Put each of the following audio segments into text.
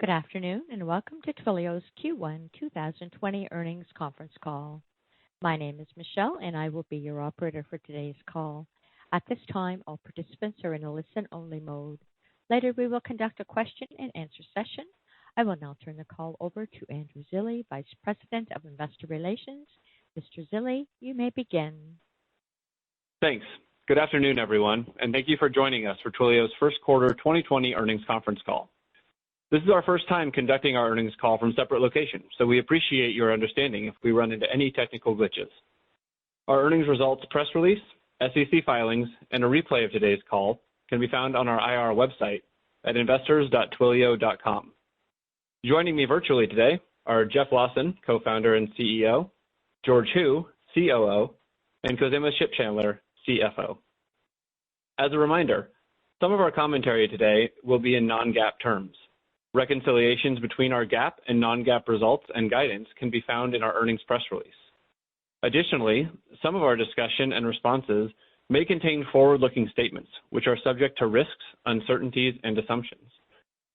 Good afternoon, and welcome to Twilio's Q1 2020 earnings conference call. My name is Michelle, and I will be your operator for today's call. At this time, all participants are in a listen-only mode. Later, we will conduct a question-and-answer session. I will now turn the call over to Andrew Zilli, Vice President of Investor Relations. Mr. Zilli, you may begin. Thanks. Good afternoon, everyone, and thank you for joining us for Twilio's first quarter 2020 earnings conference call. This is our first time conducting our earnings call from separate locations, so we appreciate your understanding if we run into any technical glitches. Our earnings results press release, SEC filings, and a replay of today's call can be found on our IR website at investors.twilio.com. Joining me virtually today are Jeff Lawson, co-founder and CEO, George Hu, COO, and Khozema Shipchandler, CFO. As a reminder, some of our commentary today will be in non-GAAP terms. Reconciliations between our GAAP and non-GAAP results and guidance can be found in our earnings press release. Additionally, some of our discussion and responses may contain forward-looking statements, which are subject to risks, uncertainties, and assumptions.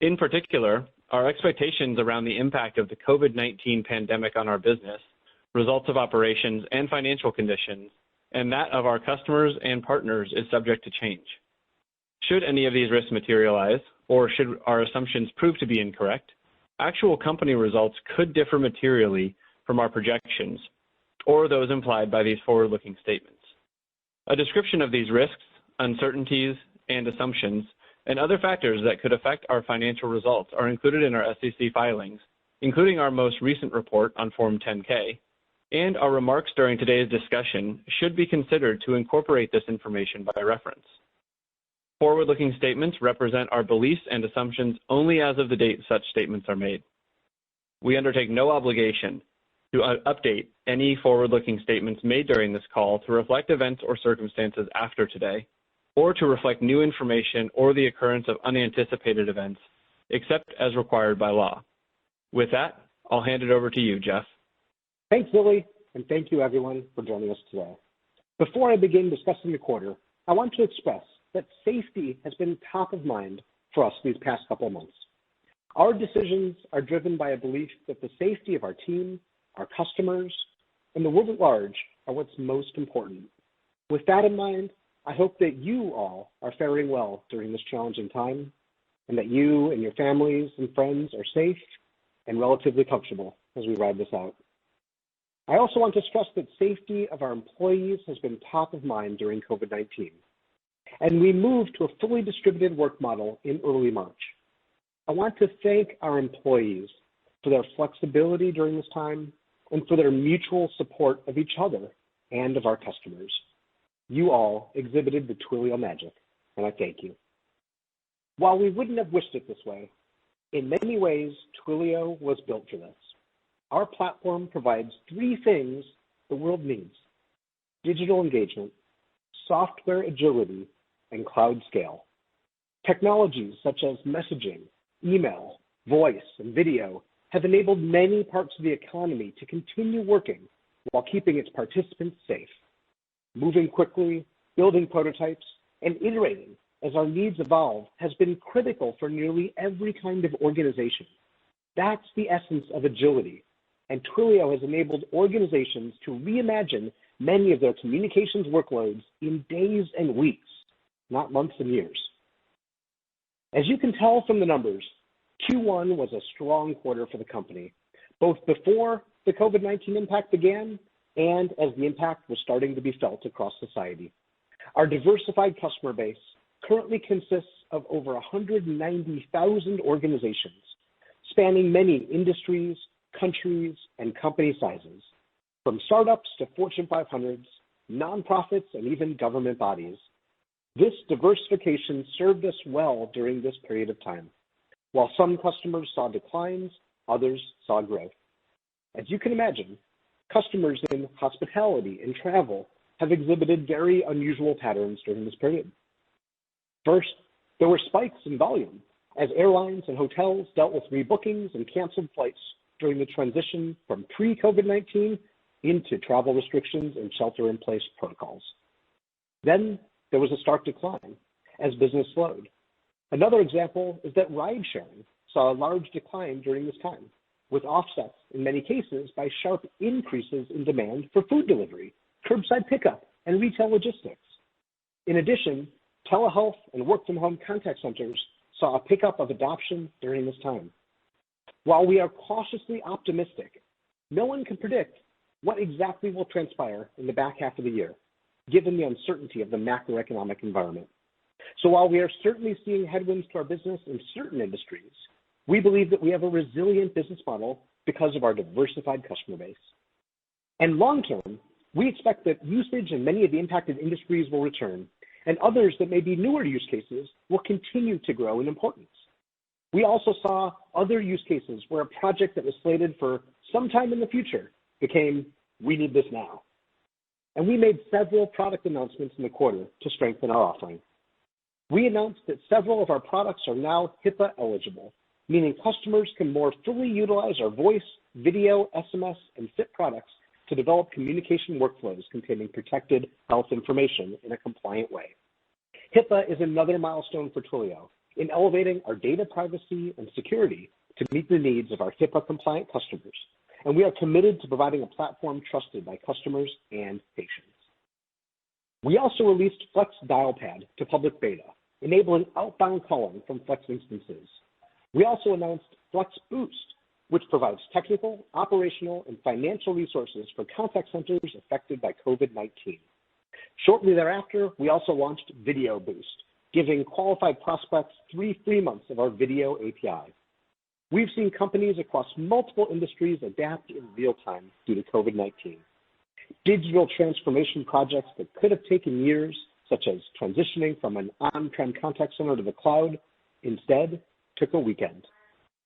In particular, our expectations around the impact of the COVID-19 pandemic on our business, results of operations and financial conditions, and that of our customers and partners is subject to change. Should any of these risks materialize, or should our assumptions prove to be incorrect, actual company results could differ materially from our projections or those implied by these forward-looking statements. A description of these risks, uncertainties, and assumptions, and other factors that could affect our financial results are included in our SEC filings, including our most recent report on Form 10-K, and our remarks during today's discussion should be considered to incorporate this information by reference. Forward-looking statements represent our beliefs and assumptions only as of the date such statements are made. We undertake no obligation to update any forward-looking statements made during this call to reflect events or circumstances after today, or to reflect new information or the occurrence of unanticipated events, except as required by law. With that, I'll hand it over to you, Jeff. Thanks, Lily, and thank you, everyone, for joining us today. Before I begin discussing the quarter, I want to express that safety has been top of mind for us these past couple of months. Our decisions are driven by a belief that the safety of our team, our customers, and the world at large are what's most important. With that in mind, I hope that you all are faring well during this challenging time, and that you and your families and friends are safe and relatively comfortable as we ride this out. I also want to stress that safety of our employees has been top of mind during COVID-19. And we moved to a fully distributed work model in early March. I want to thank our employees for their flexibility during this time and for their mutual support of each other and of our customers. You all exhibited the Twilio magic, and I thank you. While we wouldn't have wished it this way, in many ways, Twilio was built for this. Our platform provides three things the world needs: digital engagement, software agility, and cloud scale. Technologies such as messaging, email, voice, and video have enabled many parts of the economy to continue working while keeping its participants safe. Moving quickly, building prototypes, and iterating as our needs evolve has been critical for nearly every kind of organization. That's the essence of agility, and Twilio has enabled organizations to reimagine many of their communications workloads in days and weeks, not months and years. As you can tell from the numbers, Q1 was a strong quarter for the company, both before the COVID-19 impact began and as the impact was starting to be felt across society. Our diversified customer base currently consists of over 190,000 organizations, spanning many industries, countries, and company sizes, from startups to Fortune 500s, nonprofits, and even government bodies. This diversification served us well during this period of time. While some customers saw declines, others saw growth. As you can imagine, customers in hospitality and travel have exhibited very unusual patterns during this period. First, there were spikes in volume as airlines and hotels dealt with rebookings and canceled flights during the transition from pre-COVID-19 into travel restrictions and shelter-in-place protocols. Then there was a stark decline as business slowed. Another example is that ride-sharing saw a large decline during this time, with offsets in many cases by sharp increases in demand for food delivery, curbside pickup, and retail logistics. In addition, telehealth and work-from-home contact centers saw a pickup of adoption during this time. While we are cautiously optimistic, no one can predict what exactly will transpire in the back half of the year, given the uncertainty of the macroeconomic environment. So while we are certainly seeing headwinds to our business in certain industries, we believe that we have a resilient business model because of our diversified customer base. And long term, we expect that usage in many of the impacted industries will return, and others that may be newer use cases will continue to grow in importance. We also saw other use cases where a project that was slated for sometime in the future became, we need this now. And we made several product announcements in the quarter to strengthen our offering. We announced that several of our products are now HIPAA eligible, meaning customers can more fully utilize our voice, video, SMS, and SIP products to develop communication workflows containing protected health information in a compliant way. HIPAA is another milestone for Twilio in elevating our data privacy and security to meet the needs of our HIPAA-compliant customers, and we are committed to providing a platform trusted by customers and patients. We also released Flex Dialpad to public beta, enabling outbound calling from Flex instances. We also announced Flex Boost, which provides technical, operational, and financial resources for contact centers affected by COVID-19. Shortly thereafter, we also launched Video Boost, giving qualified prospects 3 free months of our video API. We've seen companies across multiple industries adapt in real time due to COVID-19. Digital transformation projects that could have taken years, such as transitioning from an on-prem contact center to the cloud, instead took a weekend.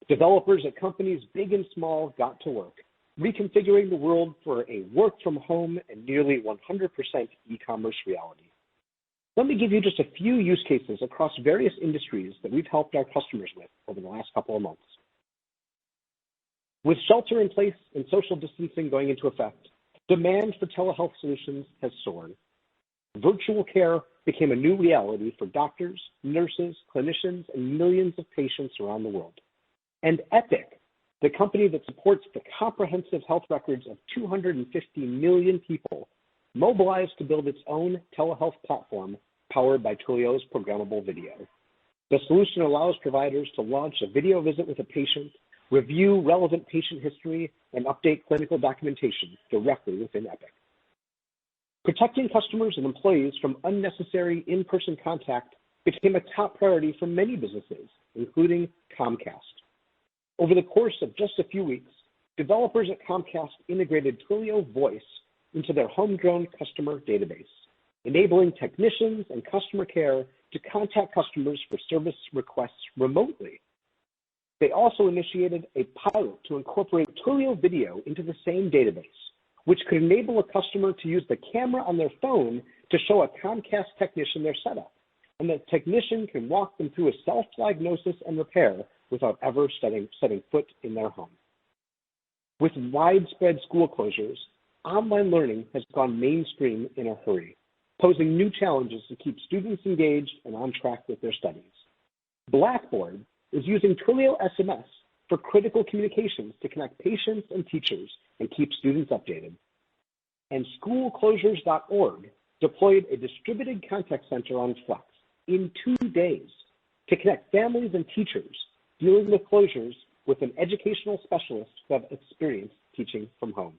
Developers at companies big and small got to work, reconfiguring the world for a work-from-home and nearly 100% e-commerce reality. Let me give you just a few use cases across various industries that we've helped our customers with over the last couple of months. With shelter in place and social distancing going into effect, demand for telehealth solutions has soared. Virtual care became a new reality for doctors, nurses, clinicians, and millions of patients around the world. And Epic, the company that supports the comprehensive health records of 250 million people, mobilized to build its own telehealth platform powered by Twilio's programmable video. The solution allows providers to launch a video visit with a patient, review relevant patient history, and update clinical documentation directly within Epic. Protecting customers and employees from unnecessary in-person contact became a top priority for many businesses, including Comcast. Over the course of just a few weeks, developers at Comcast integrated Twilio Voice into their homegrown customer database, enabling technicians and customer care to contact customers for service requests remotely. They also initiated a pilot to incorporate Twilio Video into the same database, which could enable a customer to use the camera on their phone to show a Comcast technician their setup, and the technician can walk them through a self-diagnosis and repair without ever setting foot in their home. With widespread school closures, online learning has gone mainstream in a hurry, posing new challenges to keep students engaged and on track with their studies. Blackboard is using Twilio SMS for critical communications to connect patients and teachers and keep students updated. And schoolclosures.org deployed a distributed contact center on Flex in 2 days to connect families and teachers dealing with closures with an educational specialist who have experience teaching from home.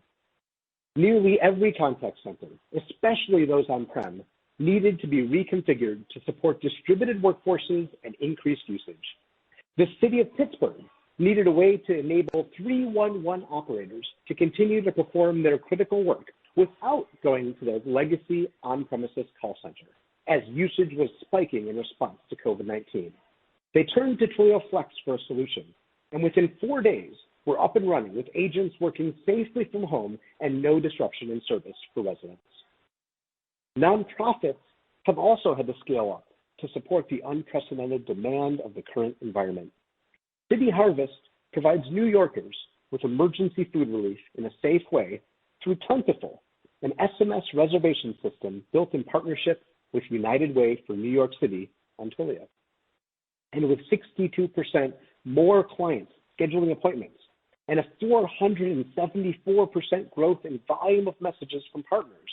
Nearly every contact center, especially those on-prem, needed to be reconfigured to support distributed workforces and increased usage. The city of Pittsburgh needed a way to enable 311 operators to continue to perform their critical work without going to their legacy on-premises call center, as usage was spiking in response to COVID-19. They turned to Twilio Flex for a solution, and within 4 days, we're up and running with agents working safely from home and no disruption in service for residents. Nonprofits have also had to scale up to support the unprecedented demand of the current environment. City Harvest provides New Yorkers with emergency food relief in a safe way through Plentiful, an SMS reservation system built in partnership with United Way for New York City on Twilio. And with 62% more clients scheduling appointments, and a 474% growth in volume of messages from partners,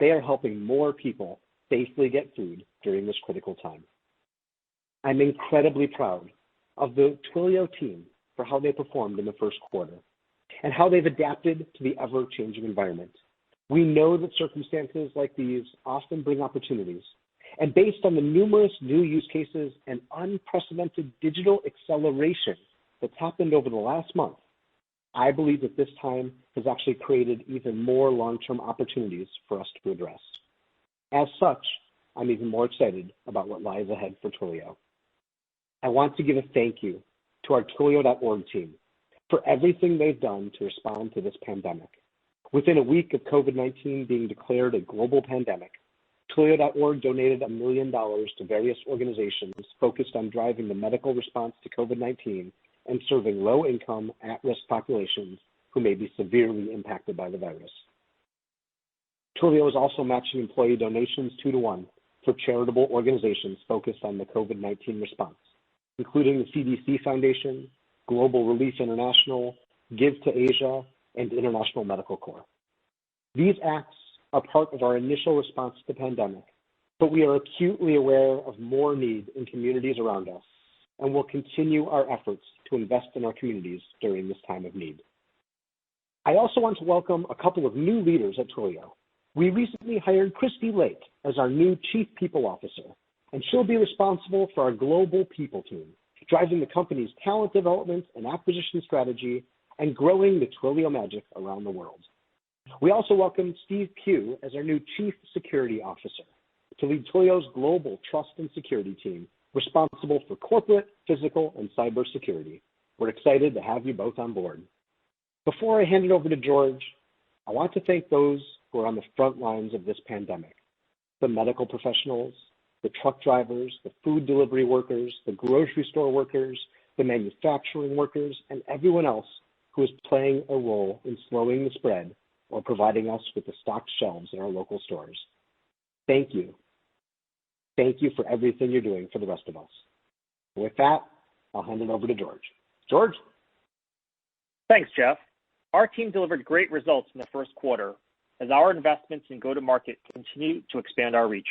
they are helping more people safely get food during this critical time. I'm incredibly proud of the Twilio team for how they performed in the first quarter and how they've adapted to the ever-changing environment. We know that circumstances like these often bring opportunities, and based on the numerous new use cases and unprecedented digital acceleration that's happened over the last month, I believe that this time has actually created even more long-term opportunities for us to address. As such, I'm even more excited about what lies ahead for Twilio. I want to give a thank you to our Twilio.org team for everything they've done to respond to this pandemic. Within a week of COVID-19 being declared a global pandemic, Twilio.org donated $1 million to various organizations focused on driving the medical response to COVID-19 and serving low-income, at-risk populations who may be severely impacted by the virus. Twilio is also matching employee donations 2-to-1 for charitable organizations focused on the COVID-19 response, including the CDC Foundation, Global Relief International, Give to Asia, and International Medical Corps. These acts are part of our initial response to the pandemic, but we are acutely aware of more need in communities around us and will continue our efforts to invest in our communities during this time of need. I also want to welcome a couple of new leaders at Twilio. We recently hired Christy Lake as our new Chief People Officer, and she'll be responsible for our global people team, driving the company's talent development and acquisition strategy and growing the Twilio magic around the world. We also welcomed Steve Pugh as our new Chief Security Officer to lead Twilio's global trust and security team, responsible for corporate, physical, and cyber security. We're excited to have you both on board. Before I hand it over to George, I want to thank those who are on the front lines of this pandemic: the medical professionals, the truck drivers, the food delivery workers, the grocery store workers, the manufacturing workers, and everyone else who is playing a role in slowing the spread or providing us with the stocked shelves in our local stores. Thank you. Thank you for everything you're doing for the rest of us. With that, I'll hand it over to George. George? Thanks, Jeff. Our team delivered great results in the first quarter as our investments in go-to-market continue to expand our reach.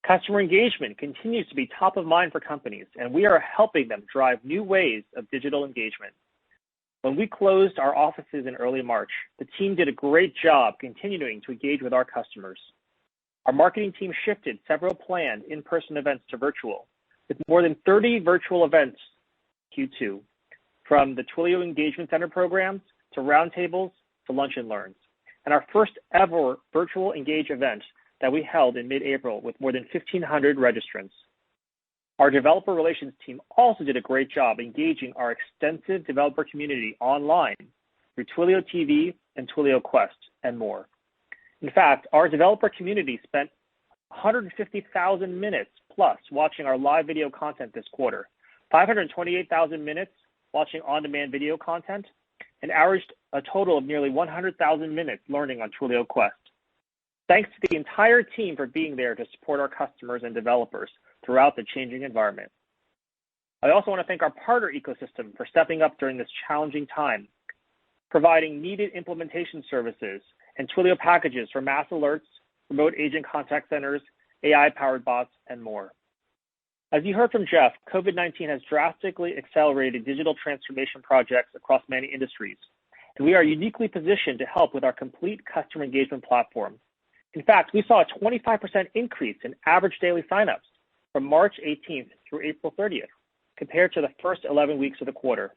Customer engagement continues to be top of mind for companies, and we are helping them drive new ways of digital engagement. When we closed our offices in early March, the team did a great job continuing to engage with our customers. Our marketing team shifted several planned in-person events to virtual, with more than 30 virtual events Q2, from the Twilio Engagement Center programs to roundtables to lunch and learns, and our first ever virtual Engage event that we held in mid-April with more than 1,500 registrants. Our developer relations team also did a great job engaging our extensive developer community online through Twilio TV and Twilio Quest and more. In fact, our developer community spent 150,000 minutes plus watching our live video content this quarter, 528,000 minutes watching on-demand video content, and averaged a total of nearly 100,000 minutes learning on Twilio Quest. Thanks to the entire team for being there to support our customers and developers throughout the changing environment. I also want to thank our partner ecosystem for stepping up during this challenging time, providing needed implementation services and Twilio packages for mass alerts, remote agent contact centers, AI-powered bots, and more. As you heard from Jeff, COVID-19 has drastically accelerated digital transformation projects across many industries, and we are uniquely positioned to help with our complete customer engagement platform. In fact, we saw a 25% increase in average daily signups from March 18th through April 30th, compared to the first 11 weeks of the quarter.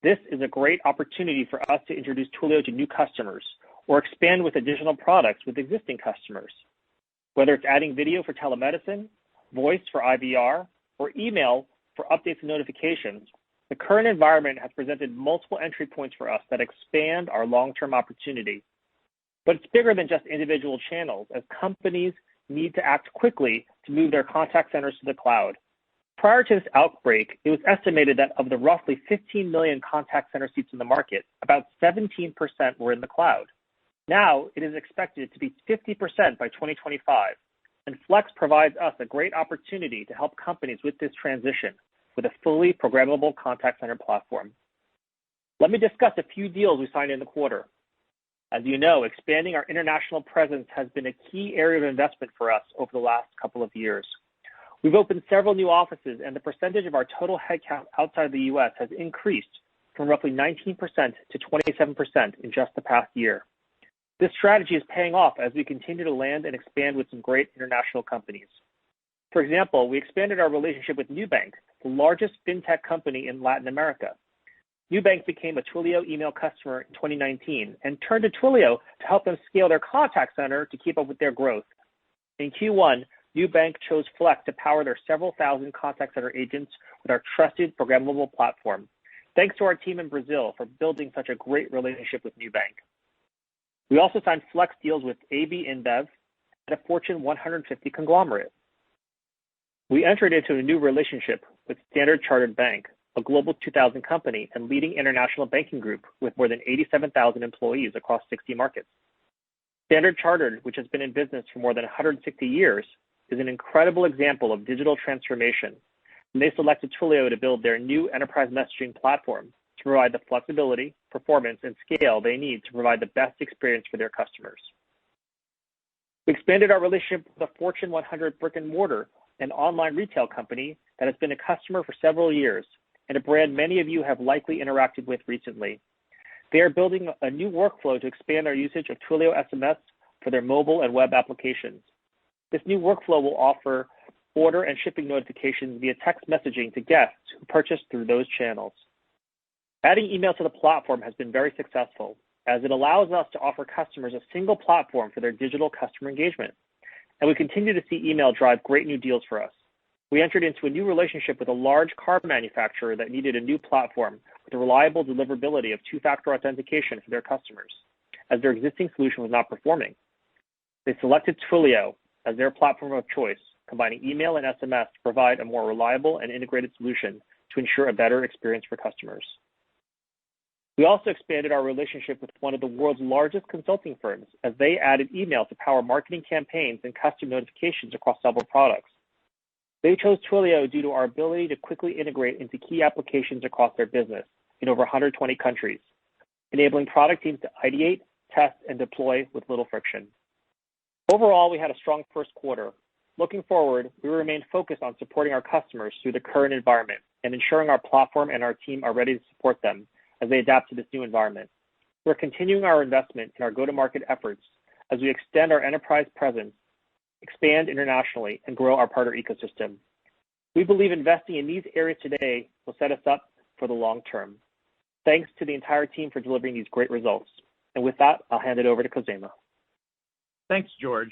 This is a great opportunity for us to introduce Twilio to new customers or expand with additional products with existing customers. Whether it's adding video for telemedicine, voice for IVR, or email for updates and notifications, the current environment has presented multiple entry points for us that expand our long-term opportunity. But it's bigger than just individual channels, as companies need to act quickly to move their contact centers to the cloud. Prior to this outbreak, it was estimated that of the roughly 15 million contact center seats in the market, about 17% were in the cloud. Now, it is expected to be 50% by 2025, and Flex provides us a great opportunity to help companies with this transition, with a fully programmable contact center platform. Let me discuss a few deals we signed in the quarter. As you know, expanding our international presence has been a key area of investment for us over the last couple of years. We've opened several new offices, and the percentage of our total headcount outside of the U.S. has increased from roughly 19% to 27% in just the past year. This strategy is paying off as we continue to land and expand with some great international companies. For example, we expanded our relationship with Nubank, the largest fintech company in Latin America. Nubank became a Twilio email customer in 2019 and turned to Twilio to help them scale their contact center to keep up with their growth. In Q1, Nubank chose Flex to power their several thousand contact center agents with our trusted programmable platform. Thanks to our team in Brazil for building such a great relationship with Nubank. We also signed Flex deals with AB InBev and a Fortune 150 conglomerate. We entered into a new relationship with Standard Chartered Bank, a Global 2000 company and leading international banking group with more than 87,000 employees across 60 markets. Standard Chartered, which has been in business for more than 160 years, is an incredible example of digital transformation, and they selected Twilio to build their new enterprise messaging platform to provide the flexibility, performance, and scale they need to provide the best experience for their customers. We expanded our relationship with a Fortune 100 brick-and-mortar and online retail company that has been a customer for several years, and a brand many of you have likely interacted with recently. They are building a new workflow to expand our usage of Twilio SMS for their mobile and web applications. This new workflow will offer order and shipping notifications via text messaging to guests who purchase through those channels. Adding email to the platform has been very successful, as it allows us to offer customers a single platform for their digital customer engagement. And we continue to see email drive great new deals for us. We entered into a new relationship with a large car manufacturer that needed a new platform with a reliable deliverability of two-factor authentication for their customers, as their existing solution was not performing. They selected Twilio as their platform of choice, combining email and SMS to provide a more reliable and integrated solution to ensure a better experience for customers. We also expanded our relationship with one of the world's largest consulting firms as they added email to power marketing campaigns and custom notifications across several products. They chose Twilio due to our ability to quickly integrate into key applications across their business in over 120 countries, enabling product teams to ideate, test, and deploy with little friction. Overall, we had a strong first quarter. Looking forward, we remain focused on supporting our customers through the current environment and ensuring our platform and our team are ready to support them as they adapt to this new environment. We're continuing our investment in our go-to-market efforts as we extend our enterprise presence, expand internationally, and grow our partner ecosystem. We believe investing in these areas today will set us up for the long term. Thanks to the entire team for delivering these great results. And with that, I'll hand it over to Khozema. Thanks, George.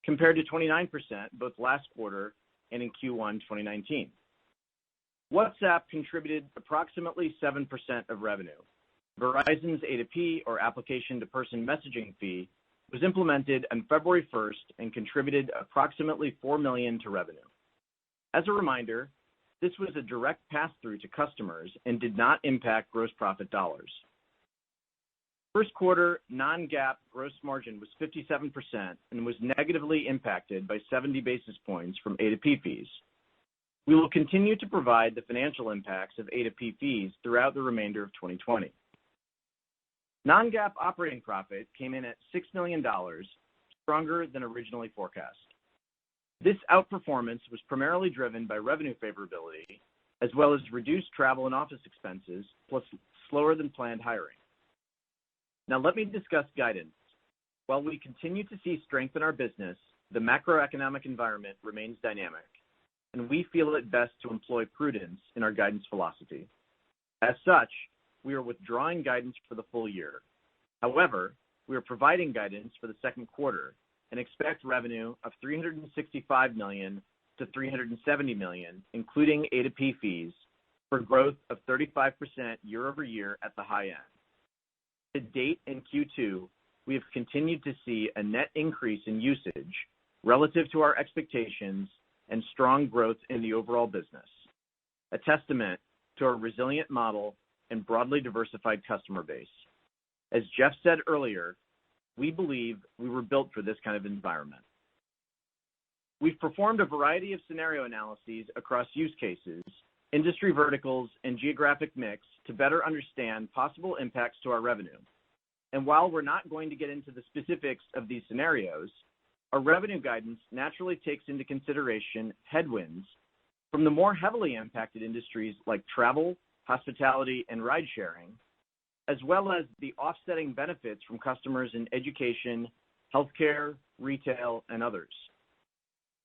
Compared to 29% both last quarter and in Q1 2019. WhatsApp contributed approximately 7% of revenue. Verizon's A2P, or application-to-person messaging fee, was implemented on February 1st and contributed approximately $4 million to revenue. As a reminder, this was a direct pass-through to customers and did not impact gross profit dollars. First quarter non-GAAP gross margin was 57% and was negatively impacted by 70 basis points from A2P fees. We will continue to provide the financial impacts of A2P fees throughout the remainder of 2020. Non-GAAP operating profit came in at $6 million, stronger than originally forecast. This outperformance was primarily driven by revenue favorability, as well as reduced travel and office expenses, plus slower than planned hiring. Now let me discuss guidance. While we continue to see strength in our business, the macroeconomic environment remains dynamic, and we feel it best to employ prudence in our guidance philosophy. As such, we are withdrawing guidance for the full year. However, we are providing guidance for the second quarter and expect revenue of $365 million to $370 million, including A2P fees, for growth of 35% year over year at the high end. To date in Q2, we have continued to see a net increase in usage relative to our expectations and strong growth in the overall business, a testament to our resilient model and broadly diversified customer base. As Jeff said earlier, we believe we were built for this kind of environment. We've performed a variety of scenario analyses across use cases, industry verticals, and geographic mix to better understand possible impacts to our revenue. And while we're not going to get into the specifics of these scenarios, our revenue guidance naturally takes into consideration headwinds from the more heavily impacted industries like travel, hospitality, and ride sharing, as well as the offsetting benefits from customers in education, healthcare, retail, and others.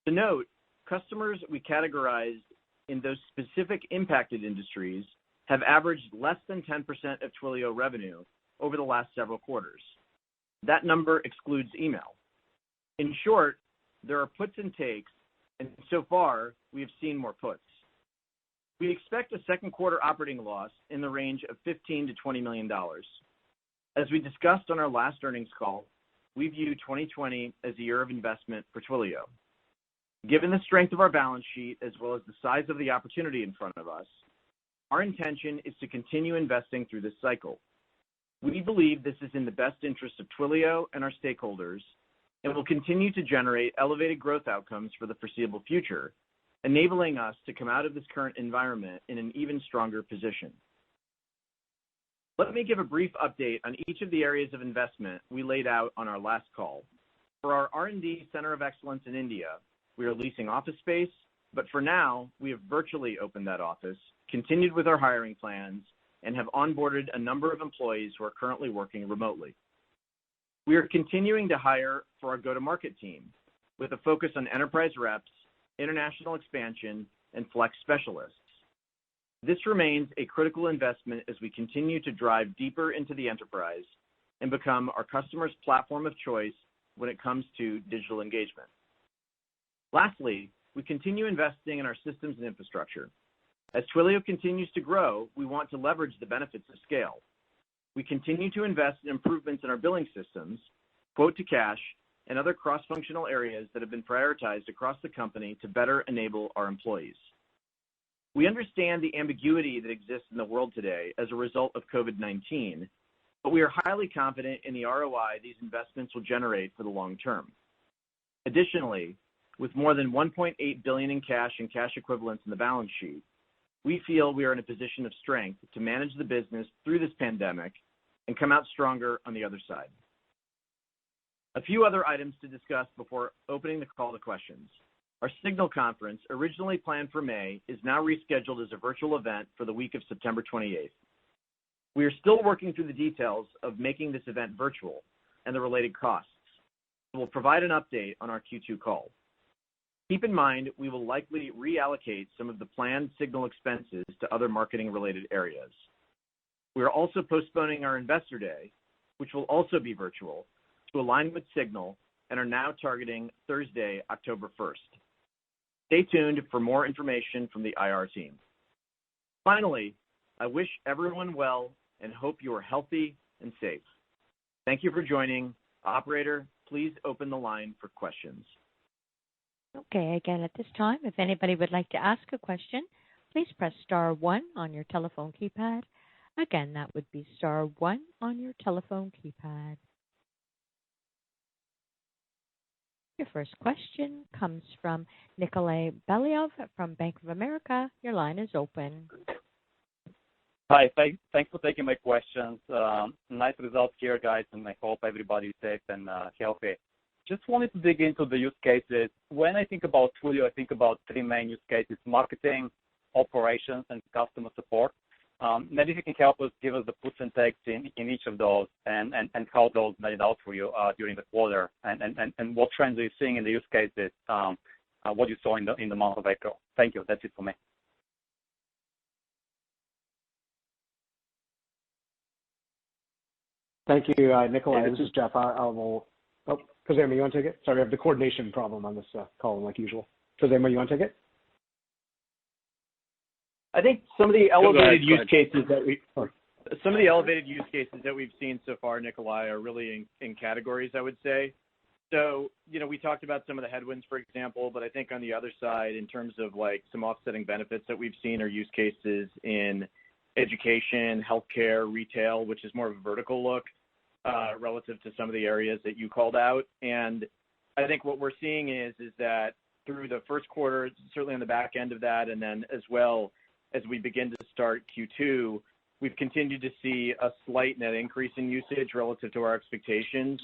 To note, customers we categorized in those specific impacted industries have averaged less than 10% of Twilio revenue over the last several quarters. That number excludes email. In short, there are puts and takes, and so far, we have seen more puts. We expect a second quarter operating loss in the range of $15 to $20 million. As we discussed on our last earnings call, we view 2020 as a year of investment for Twilio. Given the strength of our balance sheet as well as the size of the opportunity in front of us, our intention is to continue investing through this cycle. We believe this is in the best interest of Twilio and our stakeholders, and will continue to generate elevated growth outcomes for the foreseeable future, enabling us to come out of this current environment in an even stronger position. Let me give a brief update on each of the areas of investment we laid out on our last call. For our R&D Center of Excellence in India, we are leasing office space, but for now, we have virtually opened that office, continued with our hiring plans, and have onboarded a number of employees who are currently working remotely. We are continuing to hire for our go-to-market team with a focus on enterprise reps, international expansion, and flex specialists. This remains a critical investment as we continue to drive deeper into the enterprise and become our customers' platform of choice when it comes to digital engagement. Lastly, we continue investing in our systems and infrastructure. As Twilio continues to grow, we want to leverage the benefits of scale. We continue to invest in improvements in our billing systems, quote to cash, and other cross-functional areas that have been prioritized across the company to better enable our employees. We understand the ambiguity that exists in the world today as a result of COVID-19, but we are highly confident in the ROI these investments will generate for the long term. Additionally, with more than $1.8 billion in cash and cash equivalents in the balance sheet, we feel we are in a position of strength to manage the business through this pandemic and come out stronger on the other side. A few other items to discuss before opening the call to questions. Our Signal conference, originally planned for May, is now rescheduled as a virtual event for the week of September 28th. We are still working through the details of making this event virtual and the related costs. We'll provide an update on our Q2 call. Keep in mind, we will likely reallocate some of the planned Signal expenses to other marketing-related areas. We are also postponing our Investor Day, which will also be virtual, to align with Signal, and are now targeting Thursday, October 1st. Stay tuned for more information from the IR team. Finally, I wish everyone well and hope you are healthy and safe. Thank you for joining. Operator, please open the line for questions. Okay, again, at this time, if anybody would like to ask a question, please press star 1 on your telephone keypad. Again, that would be star 1 on your telephone keypad. Your first question comes from Nikolay Beliov from Bank of America. Your line is open. Hi, thanks for taking my questions. Nice results here, guys, and I hope everybody is safe and healthy. Just wanted to dig into the use cases. When I think about Twilio, I think about 3 main use cases: marketing, operations, and customer support. Maybe if you can help us, give us the puts and takes in each of those and how those made out for you during the quarter, and what trends are you seeing in the use cases, what you saw in the month of April. Thank you. That's it for me. Thank you, Nikolai. This is Jeff. Oh, Khozema, you want to take it? Sorry, I have the coordination problem on this call like usual. Khozema, you want to take it? I think some of the elevated use cases that we've seen so far, Nikolai, are really in categories, I would say. So, we talked about some of the headwinds, for example, but I think on the other side, in terms of like some offsetting benefits that we've seen, are use cases in education, healthcare, retail, which is more of a vertical look relative to some of the areas that you called out. And I think what we're seeing is that through the first quarter, certainly on the back end of that, and then as well as we begin to start Q2, we've continued to see a slight net increase in usage relative to our expectations,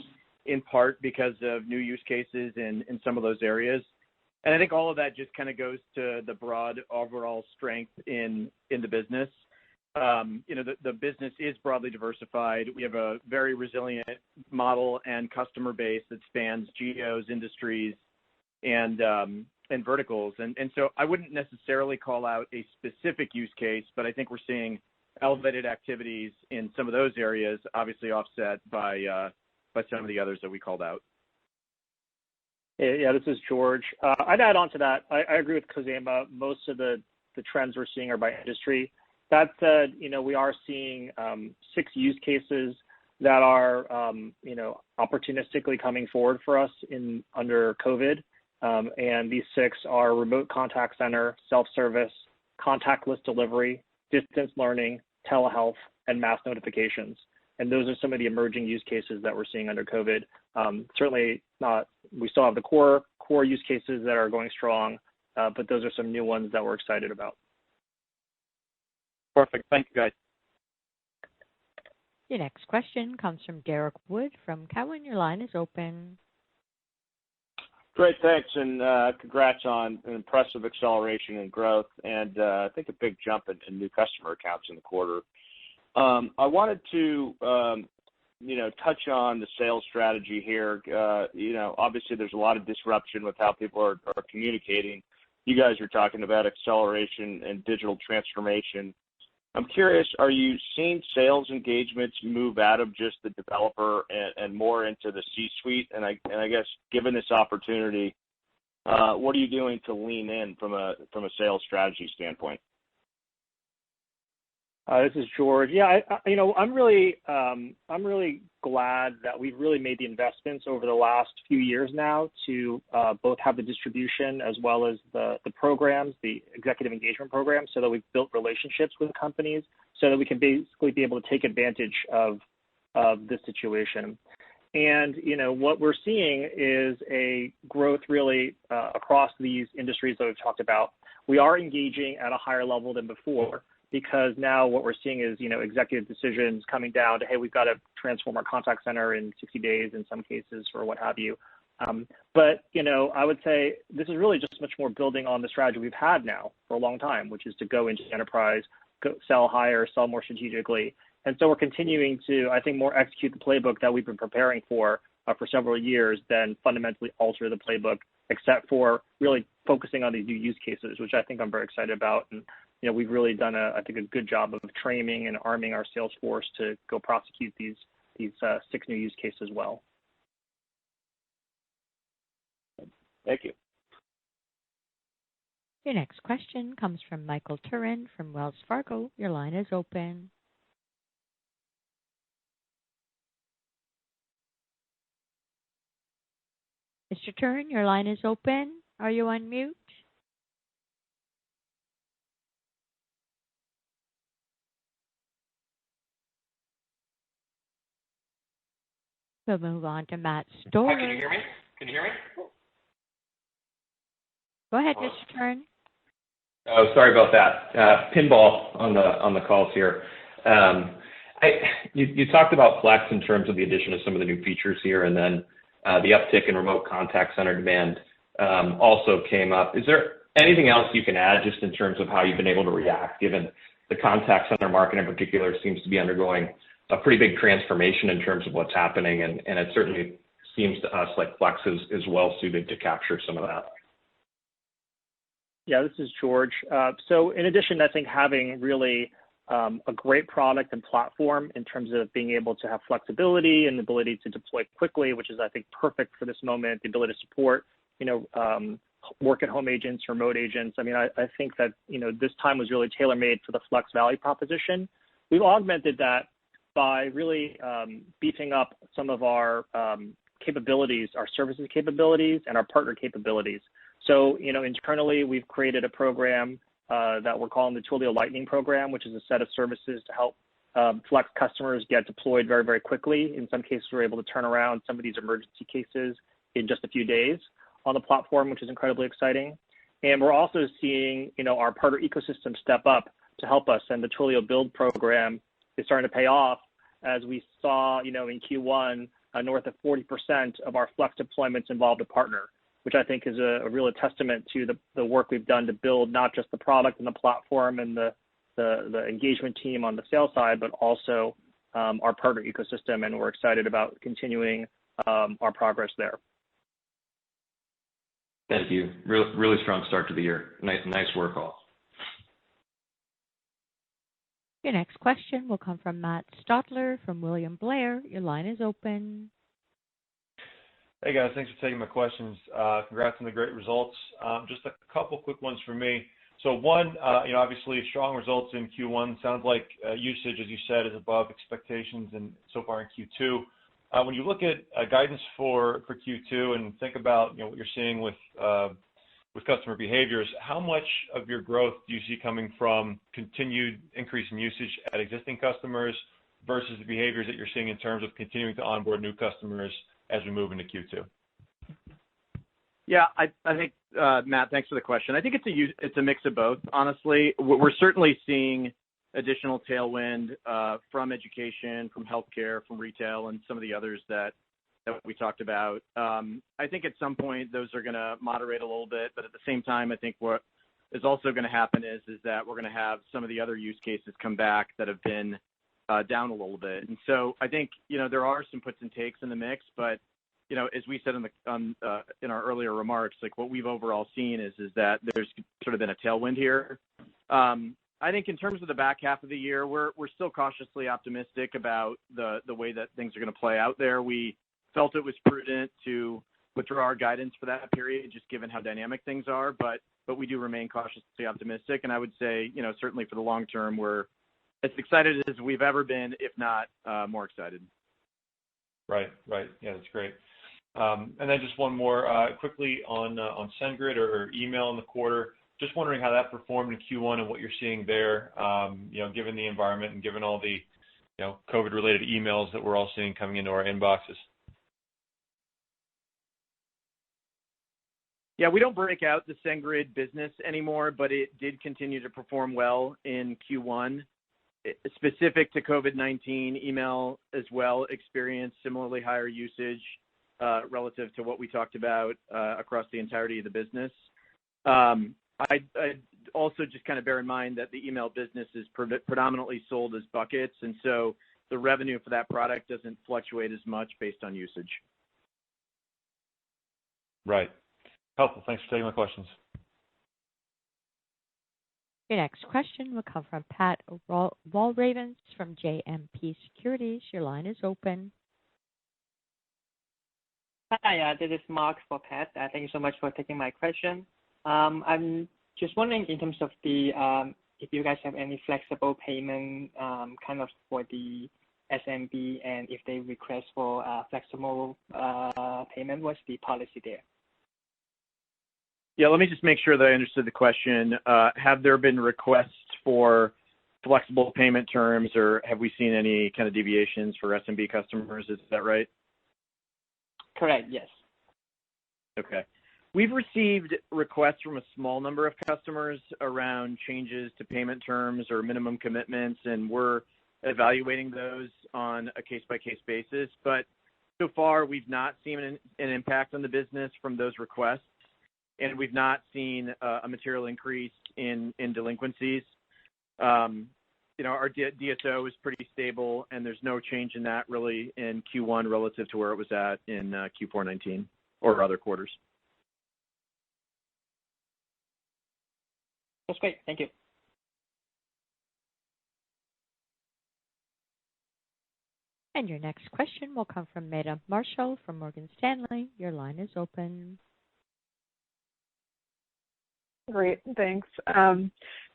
in part because of new use cases in some of those areas. And I think all of that just kind of goes to the broad overall strength in the business. The business is broadly diversified. We have a very resilient model and customer base that spans geos, industries, and verticals. And so I wouldn't necessarily call out a specific use case, but I think we're seeing elevated activities in some of those areas, obviously offset by some of the others that we called out. Yeah, this is George. I'd add on to that. I agree with Khozema. Most of the trends we're seeing are by industry. That said, we are seeing 6 use cases that are, opportunistically coming forward for us under COVID. And these 6 are remote contact center, self-service, contactless delivery, distance learning, telehealth, and mass notifications. And those are some of the emerging use cases that we're seeing under COVID. Certainly not, we still have the core use cases that are going strong, but those are some new ones that we're excited about. Perfect. Thank you, guys. Your next question comes from Derek Wood from Cowen. Your line is open. Great, thanks, and congrats on an impressive acceleration and growth, and I think a big jump in new customer accounts in the quarter. I wanted to, touch on the sales strategy here. Obviously there's a lot of disruption with how people are communicating. You guys are talking about acceleration and digital transformation. I'm curious, are you seeing sales engagements move out of just the developer and more into the C-suite? And I guess given this opportunity, what are you doing to lean in from a sales strategy standpoint? This is George. Yeah, I'm really glad that we've really made the investments over the last few years now to both have the distribution as well as the programs, the executive engagement program, so that we've built relationships with companies so that we can basically be able to take advantage of this situation. And, what we're seeing is a growth really across these industries that we've talked about. We are engaging at a higher level than before, because now what we're seeing is, executive decisions coming down to, hey, we've got to transform our contact center in 60 days in some cases or what have you. But I would say this is really just much more building on the strategy we've had now for a long time, which is to go into enterprise, sell higher, sell more strategically. And so we're continuing to, I think, more execute the playbook that we've been preparing for several years than fundamentally alter the playbook, except for really focusing on these new use cases, which I think I'm very excited about. And we've really done, I think, a good job of training and arming our sales force to go prosecute these 6 new use cases well. Thank you. Your next question comes from Michael Turrin from Wells Fargo. Your line is open. Mr. Turrin, your line is open. Are you on mute? We'll move on to Matt Stoller. Hi, can you hear me? Go ahead, Mr. Turrin. Oh, sorry about that. Pinball on the calls here. You talked about Flex in terms of the addition of some of the new features here, and then the uptick in remote contact center demand also came up. Is there anything else you can add just in terms of how you've been able to react, given the contact center market in particular seems to be undergoing a pretty big transformation in terms of what's happening, and it certainly seems to us like Flex is well suited to capture some of that. Yeah, this is George. So in addition, I think having really a great product and platform in terms of being able to have flexibility and the ability to deploy quickly, which is, I think, perfect for this moment, the ability to support, work at home agents, remote agents. I mean, I think that, this time was really tailor-made for the Flex value proposition. We've augmented that by really beefing up some of our capabilities, our services capabilities, and our partner capabilities. So, internally, we've created a program that we're calling the Twilio Lightning Program, which is a set of services to help Flex customers get deployed very, very quickly. In some cases, we're able to turn around some of these emergency cases in just a few days on the platform, which is incredibly exciting. And we're also seeing, our partner ecosystem step up to help us. And the Twilio Build program is starting to pay off, as we saw, in Q1, north of 40% of our Flex deployments involved a partner, which I think is a real testament to the work we've done to build not just the product and the platform and the engagement team on the sales side, but also our partner ecosystem. And we're excited about continuing our progress there. Thank you. Really strong start to the year. Nice work, all. Your next question will come from Matt Stotler from William Blair. Your line is open. Hey guys, thanks for taking my questions. Congrats on the great results. Just a couple quick ones for me. So one, obviously strong results in Q1. Sounds like usage, as you said, is above expectations and so far in Q2. When you look at guidance for Q2 and think about what you're seeing with customer behaviors, how much of your growth do you see coming from continued increase in usage at existing customers versus the behaviors that you're seeing in terms of continuing to onboard new customers as we move into Q2? Yeah, I think, Matt, thanks for the question. I think it's a mix of both, honestly. We're certainly seeing additional tailwind from education, from healthcare, from retail, and some of the others that we talked about. I think at some point those are going to moderate a little bit, but at the same time, I think what is also going to happen is that we're going to have some of the other use cases come back that have been down a little bit. And so I think, there are some puts and takes in the mix, but, as we said in our earlier remarks, like what we've overall seen is that there's sort of been a tailwind here. I think in terms of the back half of the year, we're still cautiously optimistic about the way that things are going to play out there. We felt it was prudent to withdraw our guidance for that period, just given how dynamic things are, but we do remain cautiously optimistic. And I would say, certainly for the long term, we're as excited as we've ever been, if not more excited. Right. Yeah, that's great. And then just one more quickly on SendGrid or email in the quarter. Just wondering how that performed in Q1 and what you're seeing there, given the environment and given all the, COVID-related emails that we're all seeing coming into our inboxes. Yeah, we don't break out the SendGrid business anymore, but it did continue to perform well in Q1. Specific to COVID-19, email as well experienced similarly higher usage relative to what we talked about across the entirety of the business. I also just kind of bear in mind that the email business is predominantly sold as buckets, and so the revenue for that product doesn't fluctuate as much based on usage. Right. Helpful. Thanks for taking my questions. Your next question will come from Pat Walravens from JMP Securities. Your line is open. Hi, this is Mark for Pat. Thank you so much for taking my question. I'm just wondering in terms of if you guys have any flexible payment kind of for the SMB, and if they request for flexible payment, what's the policy there? Yeah, let me just make sure that I understood the question. Have there been requests for flexible payment terms, or have we seen any kind of deviations for SMB customers? Is that right? Correct, yes. Okay. We've received requests from a small number of customers around changes to payment terms or minimum commitments, and we're evaluating those on a case-by-case basis. But so far, we've not seen an impact on the business from those requests, and we've not seen a material increase in delinquencies. Our DSO is pretty stable, and there's no change in that really in Q1 relative to where it was at in Q4 19 or other quarters. That's great. Thank you. And your next question will come from Meta Marshall from Morgan Stanley. Your line is open. Great, thanks.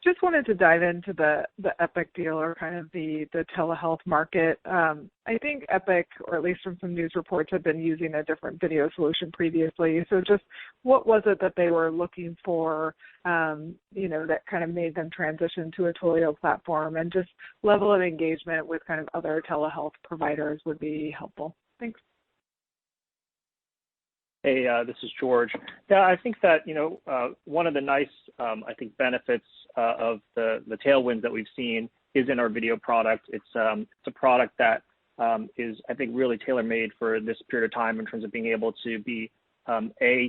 Just wanted to dive into the Epic deal, or kind of the telehealth market. I think Epic, or at least from some news reports, had been using a different video solution previously. So just what was it that they were looking for, that kind of made them transition to a Twilio platform, and just level of engagement with kind of other telehealth providers would be helpful. Thanks. Hey, this is George. Yeah, I think that, one of the nice, benefits of the tailwinds that we've seen is in our video product. It's a product that is, I think, really tailor-made for this period of time in terms of being able to be,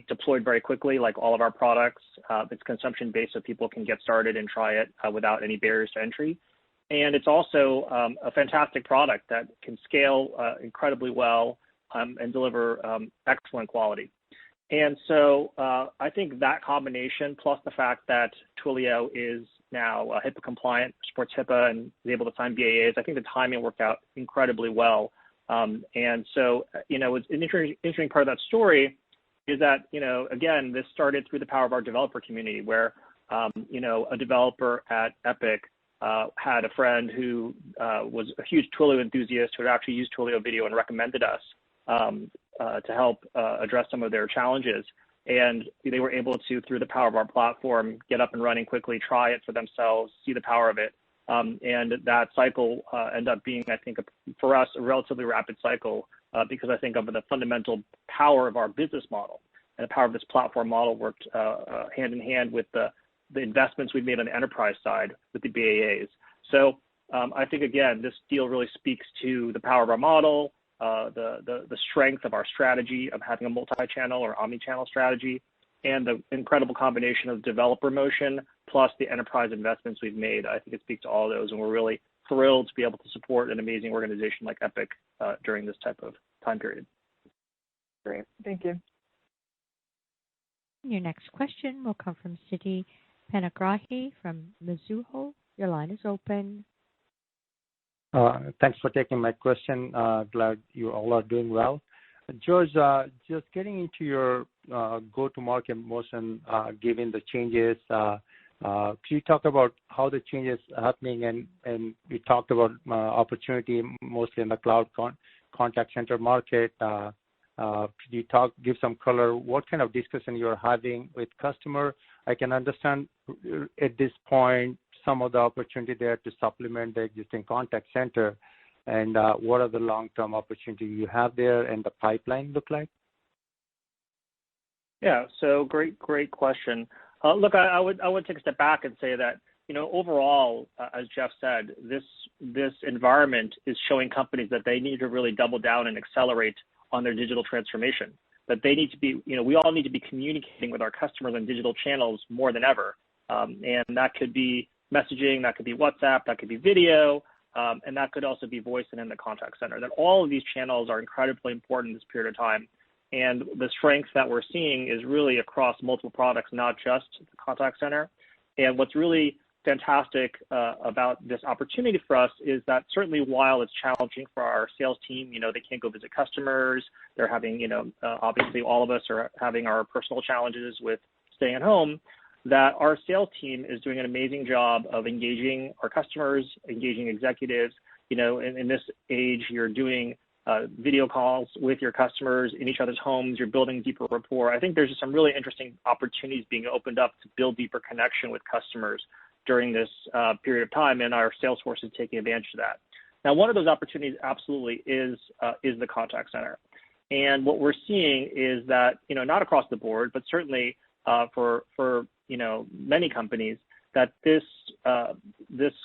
deployed very quickly, like all of our products. It's consumption-based, so people can get started and try it without any barriers to entry. And it's also a fantastic product that can scale incredibly well and deliver excellent quality. And so I think that combination, plus the fact that Twilio is now HIPAA compliant, supports HIPAA, and is able to sign BAAs, I think the timing worked out incredibly well. And so, what's an interesting part of that story is that, again, this started through the power of our developer community, where, a developer at Epic had a friend who was a huge Twilio enthusiast who had actually used Twilio Video and recommended us to help address some of their challenges. And they were able to, through the power of our platform, get up and running quickly, try it for themselves, see the power of it. And that cycle ended up being, I think, for us, a relatively rapid cycle because I think of the fundamental power of our business model. And the power of this platform model worked hand in hand with the investments we've made on the enterprise side with the BAAs. So I think, again, this deal really speaks to the power of our model, the strength of our strategy of having a multi-channel or omni-channel strategy, and the incredible combination of developer motion plus the enterprise investments we've made. I think it speaks to all of those, and we're really thrilled to be able to support an amazing organization like Epic during this type of time period. Great, thank you. Your next question will come from Siti Panigrahi from Mizuho. Your line is open. Thanks for taking my question. Glad you all are doing well. George, just getting into your go-to-market motion, given the changes, could you talk about how the changes are happening? And you talked about opportunity mostly in the cloud contact center market. Could you give some color? What kind of discussion you're having with customer? I can understand at this point some of the opportunity there to supplement the existing contact center, and what are the long-term opportunities you have there and the pipeline look like? Yeah, so great question. Look, I would take a step back and say that, overall, as Jeff said, this environment is showing companies that they need to really double down and accelerate on their digital transformation. That they need to be, we all need to be communicating with our customers on digital channels more than ever. And that could be messaging, that could be WhatsApp, that could be video, and that could also be voice and in the contact center. That all of these channels are incredibly important in this period of time. And the strength that we're seeing is really across multiple products, not just the contact center. And what's really fantastic about this opportunity for us is that certainly while it's challenging for our sales team, they can't go visit customers. They're having, obviously all of us are having our personal challenges with staying at home, that our sales team is doing an amazing job of engaging our customers, engaging executives. In this age, you're doing video calls with your customers in each other's homes. You're building deeper rapport. I think there's just some really interesting opportunities being opened up to build deeper connection with customers during this period of time, and our sales force is taking advantage of that. Now, one of those opportunities absolutely is the contact center. And what we're seeing is that, not across the board, but certainly for many companies, that this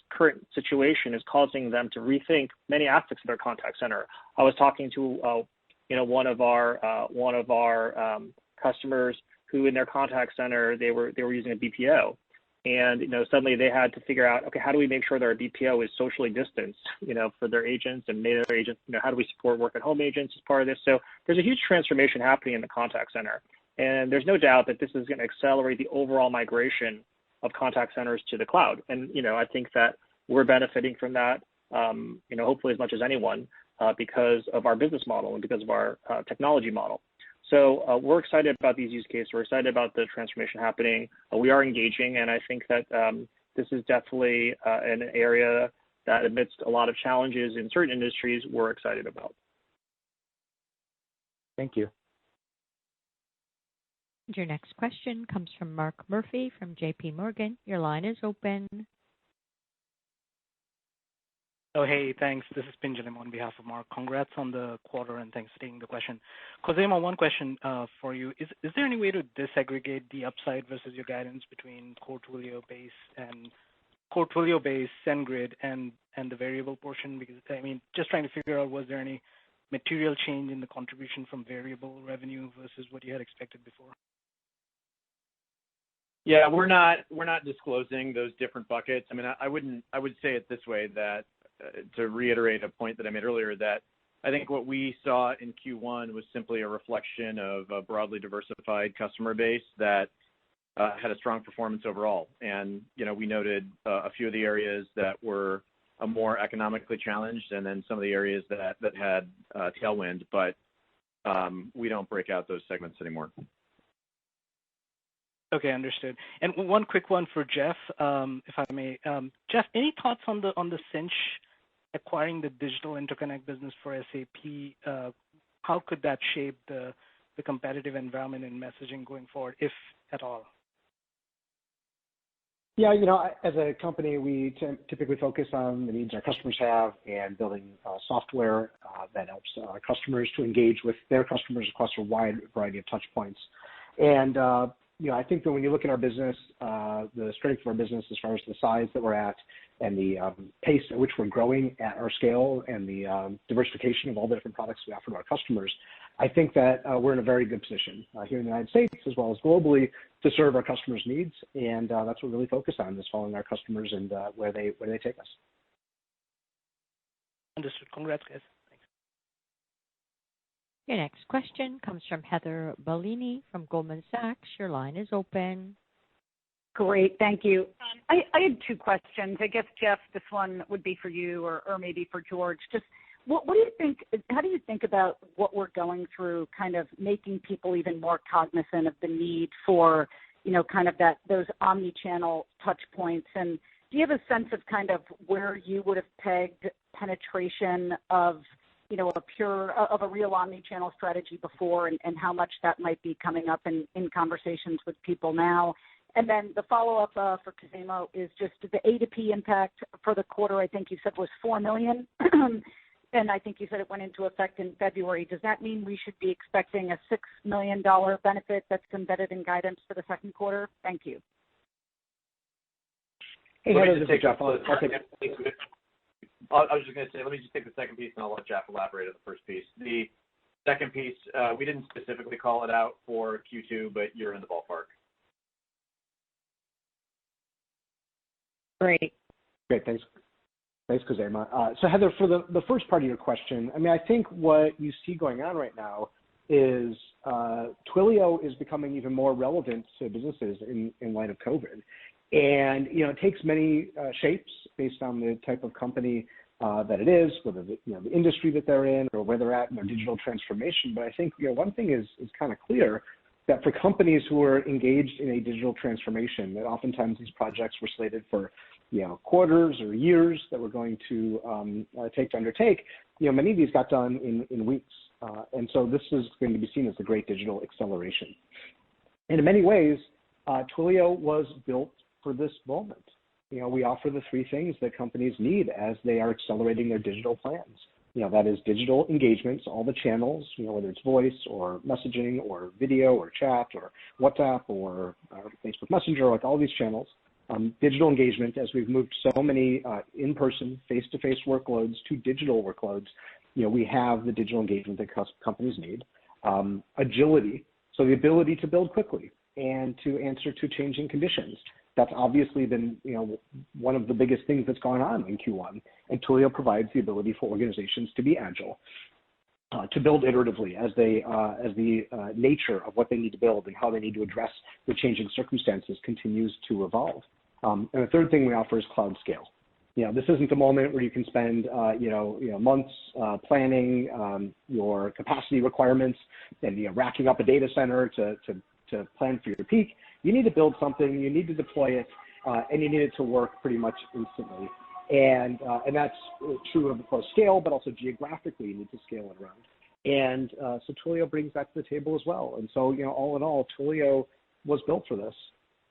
current situation is causing them to rethink many aspects of their contact center. I was talking to one of our customers who, in their contact center, they were using a BPO, and suddenly they had to figure out, okay, how do we make sure that our BPO is socially distanced, for their agents, and made their agents, how do we support work-at-home agents as part of this? So there's a huge transformation happening in the contact center. And there's no doubt that this is going to accelerate the overall migration of contact centers to the cloud. And, I think that we're benefiting from that, hopefully as much as anyone. because of our business model and because of our technology model. So we're excited about these use cases. We're excited about the transformation happening. We are engaging, and I think that this is definitely an area that, amidst a lot of challenges in certain industries, we're excited about. Thank you. Your next question comes from Mark Murphy from JP Morgan. Your line is open. Oh, hey, thanks. This is Pinjalim on behalf of Mark. Congrats on the quarter, and thanks for taking the question. Khozema, one question for you. Is there any way to disaggregate the upside versus your guidance between core Twilio base SendGrid and the variable portion? Because, I mean, just trying to figure out, was there any material change in the contribution from variable revenue versus what you had expected before? Yeah, we're not disclosing those different buckets. I mean, I would say it this way, that to reiterate a point that I made earlier, that I think what we saw in Q1 was simply a reflection of a broadly diversified customer base that had a strong performance overall. And, we noted a few of the areas that were more economically challenged, and then some of the areas that had tailwind, but we don't break out those segments anymore. Okay, understood. And one quick one for Jeff, if I may. Jeff, any thoughts on the Cinch acquiring the digital interconnect business for SAP? How could that shape the competitive environment in messaging going forward, if at all? Yeah, as a company, we typically focus on the needs our customers have and building software that helps our customers to engage with their customers across a wide variety of touch points. And I think that when you look at our business, the strength of our business as far as the size that we're at and the pace at which we're growing at our scale and the diversification of all the different products we offer to our customers, I think that we're in a very good position here in the United States as well as globally to serve our customers' needs. And that's what we really focus on, is following our customers and where they take us. Understood. Congrats, guys. Your next question comes from Heather Bellini from Goldman Sachs. Your line is open. Great, thank you. I had two questions. I guess, Jeff, this one would be for you or maybe for George. Just what do you think, how do you think about what we're going through, kind of making people even more cognizant of the need for, kind of those omni-channel touch points? And do you have a sense of kind of where you would have pegged penetration of a real omni-channel strategy before, and how much that might be coming up in conversations with people now? And then the follow-up for Khozema is just the Atp Impact for the quarter, I think you said was $4 million, and I think you said it went into effect in February. Does that mean we should be expecting a $6 million benefit that's embedded in guidance for the second quarter? Thank you. Hey, Heather, this is Jeff. I was just going to say, let me just take the second piece, and I'll let Jeff elaborate on the first piece. The second piece, we didn't specifically call it out for Q2, but you're in the ballpark. Great. Great, thanks. Thanks, Khozema. So Heather, for the first part of your question, I mean, I think what you see going on right now is Twilio is becoming even more relevant to businesses in light of COVID. And, it takes many shapes based on the type of company that it is, whether the industry that they're in or where they're at in their digital transformation. But I think, one thing is kind of clear, that for companies who are engaged in a digital transformation, that oftentimes these projects were slated for, quarters or years that we're going to take to undertake, many of these got done in weeks. And so this is going to be seen as a great digital acceleration. And in many ways, Twilio was built for this moment. We offer the three things that companies need as they are accelerating their digital plans. That is digital engagements, all the channels, whether it's voice or messaging or video or chat or WhatsApp or Facebook Messenger, like all these channels. Digital engagement, as we've moved so many in-person, face-to-face workloads to digital workloads, we have the digital engagement that companies need. Agility, so the ability to build quickly and to answer to changing conditions. That's obviously been, one of the biggest things that's gone on in Q1, and Twilio provides the ability for organizations to be agile, to build iteratively as the nature of what they need to build and how they need to address the changing circumstances continues to evolve. And the third thing we offer is cloud scale. This isn't the moment where you can spend, months planning your capacity requirements and racking up a data center to plan for your peak. You need to build something, you need to deploy it, and you need it to work pretty much instantly. And that's true of course scale, but also geographically you need to scale it around. And so Twilio brings that to the table as well. And so all in all, Twilio was built for this.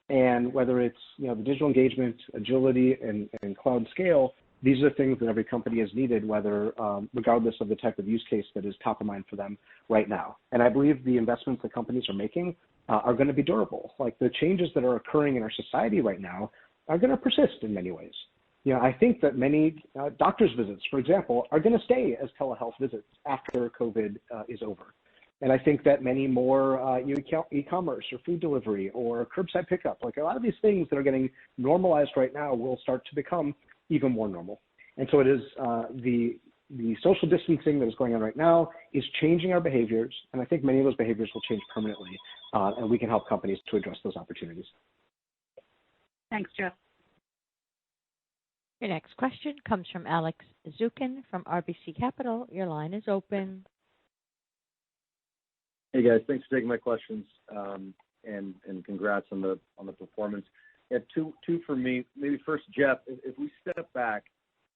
And whether it's the digital engagement, agility, and cloud scale, these are things that every company has needed, whether regardless of the type of use case that is top of mind for them right now. And I believe the investments that companies are making are going to be durable. Like the changes that are occurring in our society right now are going to persist in many ways. I think that many doctor's visits, for example, are going to stay as telehealth visits after COVID is over. And I think that many more e-commerce or food delivery or curbside pickup, like a lot of these things that are getting normalized right now will start to become even more normal. And so it is the social distancing that is going on right now is changing our behaviors, and I think many of those behaviors will change permanently, and we can help companies to address those opportunities. Thanks, Jeff. Your next question comes from Alex Zukin from RBC Capital. Your line is open. Hey guys, thanks for taking my questions, and congrats on the performance. I have two for me. Maybe first, Jeff, if we step back,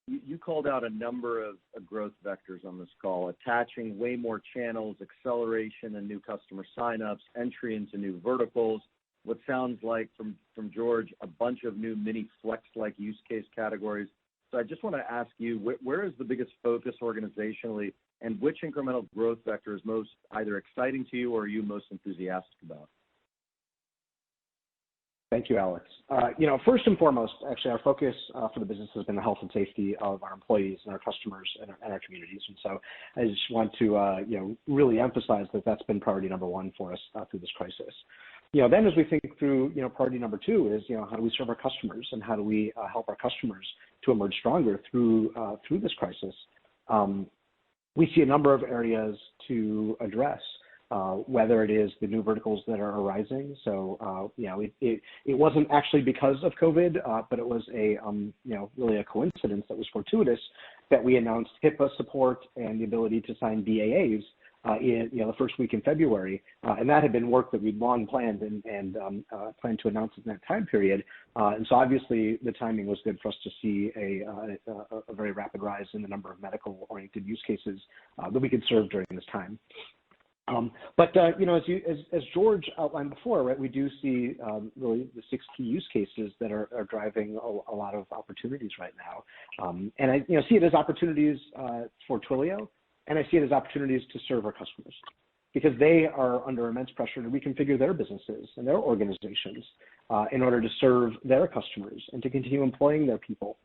you called out a number of growth vectors on this call, attaching way more channels, acceleration and new customer signups, entry into new verticals. What sounds like from George, a bunch of new mini Flex-like use case categories. So I just want to ask you, where is the biggest focus organizationally, and which incremental growth vector is most either exciting to you or are you most enthusiastic about? Thank you, Alex. First and foremost, actually, our focus for the business has been the health and safety of our employees and our customers and our communities. And so I just want to, really emphasize that that's been priority number one for us through this crisis. Then as we think through, priority number two is, how do we serve our customers and how do we help our customers to emerge stronger through this crisis? We see a number of areas to address, whether it is the new verticals that are arising. So, it wasn't actually because of COVID, but it was really a coincidence that was fortuitous that we announced HIPAA support and the ability to sign BAAs in the first week in February, and that had been work that we'd long planned and planned to announce in that time period. And so obviously the timing was good for us to see a very rapid rise in the number of medical-oriented use cases that we could serve during this time. But as George outlined before, right, we do see really the 6 key use cases that are driving a lot of opportunities right now, and I see it as opportunities for Twilio. And I see it as opportunities to serve our customers because they are under immense pressure to reconfigure their businesses and their organizations in order to serve their customers and to continue employing their people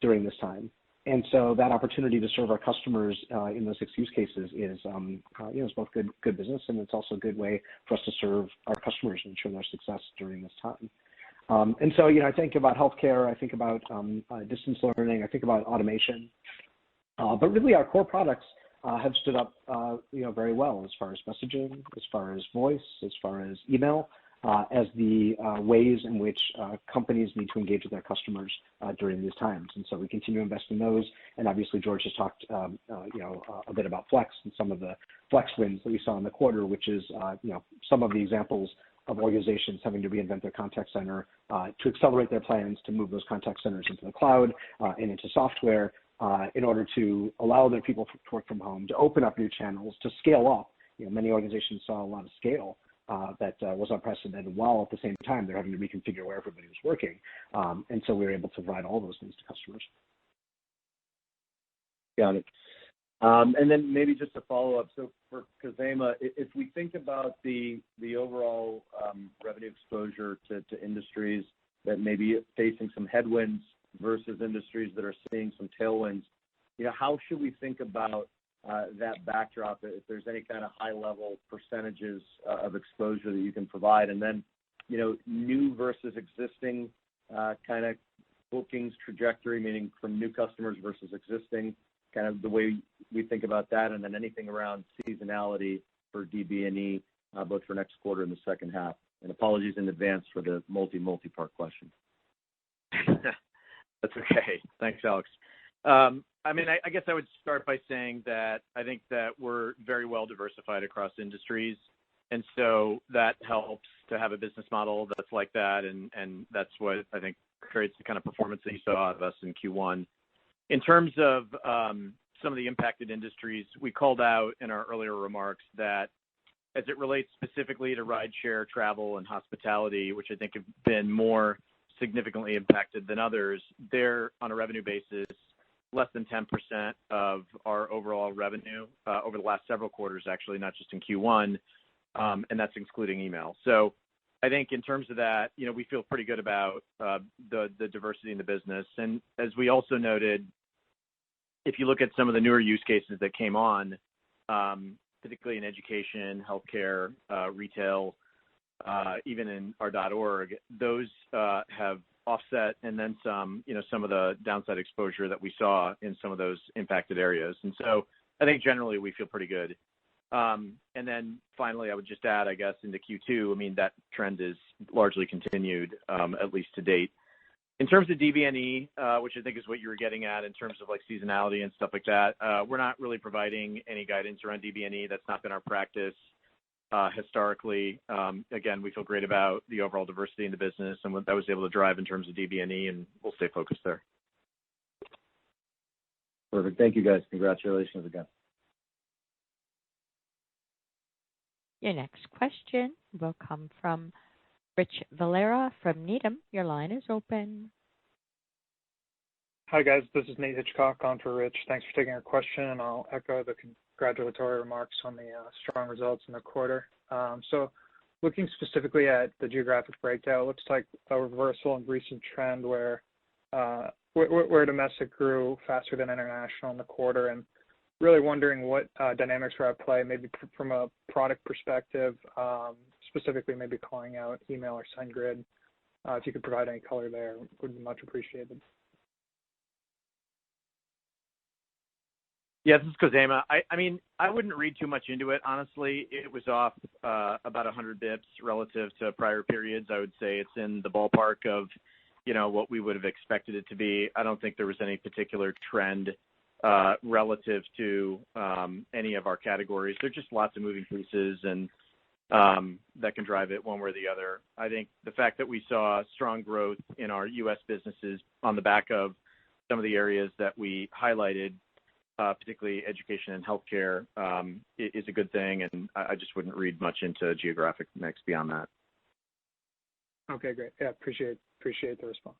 during this time. And so that opportunity to serve our customers in those 6 use cases is both good business, and it's also a good way for us to serve our customers and ensure their success during this time. And so, I think about healthcare, I think about distance learning, I think about automation. But really our core products have stood up, very well as far as messaging, as far as voice, as far as email, as the ways in which companies need to engage with their customers during these times. And so we continue to invest in those. And obviously George has talked, a bit about Flex and some of the Flex wins that we saw in the quarter, which is, some of the examples of organizations having to reinvent their contact center to accelerate their plans to move those contact centers into the cloud and into software. In order to allow their people to work from home, to open up new channels, to scale up. Many organizations saw a lot of scale that was unprecedented, while at the same time they're having to reconfigure where everybody was working. And so we were able to provide all those things to customers. Got it. And then maybe just a follow-up. So for Khozema, if we think about the overall revenue exposure to industries that may be facing some headwinds versus industries that are seeing some tailwinds, how should we think about that backdrop, if there's any kind of high-level percentages of exposure that you can provide? And then, new versus existing kind of bookings trajectory, meaning from new customers versus existing, kind of the way we think about that, and then anything around seasonality for DB&E, both for next quarter and the second half. And apologies in advance for the multi-part question. That's okay. Thanks, Alex. I guess I would start by saying that I think that we're very well diversified across industries, and so that helps to have a business model that's like that, and that's what I think creates the kind of performance that you saw out of us in Q1. In terms of some of the impacted industries, we called out in our earlier remarks that as it relates specifically to rideshare, travel, and hospitality, which I think have been more significantly impacted than others, they're on a revenue basis less than 10% of our overall revenue over the last several quarters, actually, not just in Q1, and that's excluding email. So I think in terms of that, we feel pretty good about the diversity in the business. And as we also noted, if you look at some of the newer use cases that came on, particularly in education, healthcare, retail, even in our .org, those have offset and then some, some of the downside exposure that we saw in some of those impacted areas. And so I think generally we feel pretty good. And then finally, I would just add, I guess, into Q2, that trend is largely continued, at least to date. In terms of DBNE, which I think is what you were getting at in terms of like seasonality and stuff like that, we're not really providing any guidance around DBNE. That's not been our practice historically. Again, we feel great about the overall diversity in the business and what that was able to drive in terms of DBNE, and we'll stay focused there. Perfect. Thank you, guys. Congratulations again. Your next question will come from Rich Valera from Needham. Your line is open. Hi, guys. This is Nate Hitchcock on for Rich. Thanks for taking our question, and I'll echo the congratulatory remarks on the strong results in the quarter. So looking specifically at the geographic breakdown, it looks like a reversal in recent trend where domestic grew faster than international in the quarter, and really wondering what dynamics are at play, maybe from a product perspective, specifically maybe calling out email or SendGrid. If you could provide any color there, would be much appreciated. Yeah, this is Khozema. I wouldn't read too much into it, honestly. It was off about 100 bips relative to prior periods. I would say it's in the ballpark of, what we would have expected it to be. I don't think there was any particular trend relative to any of our categories. There are just lots of moving pieces and that can drive it one way or the other. I think the fact that we saw strong growth in our U.S. businesses on the back of some of the areas that we highlighted, particularly education and healthcare, is a good thing, and I just wouldn't read much into geographic mix beyond that. Okay, great. Yeah, appreciate the response.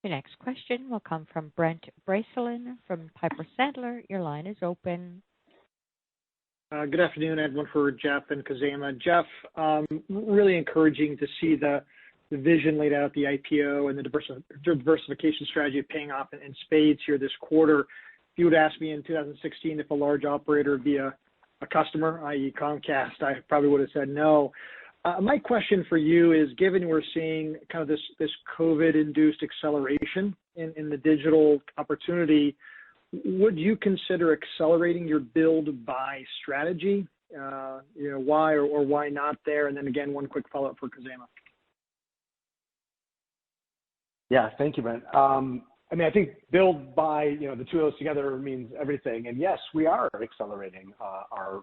Your next question will come from Brent Bracelin from Piper Sandler. Your line is open. Good afternoon. I had one for Jeff and Khozema. Jeff, really encouraging to see the vision laid out, the IPO and the diversification strategy paying off in spades here this quarter. If you would ask me in 2016 if a large operator would be a customer, i.e. Comcast, I probably would have said no. My question for you is, given we're seeing kind of this COVID-induced acceleration in the digital opportunity, would you consider accelerating your build-buy strategy? Why or why not there? And then again, one quick follow-up for Khozema. Yeah, thank you, Brent. I think build, buy, the two of those together means everything. And yes, we are accelerating our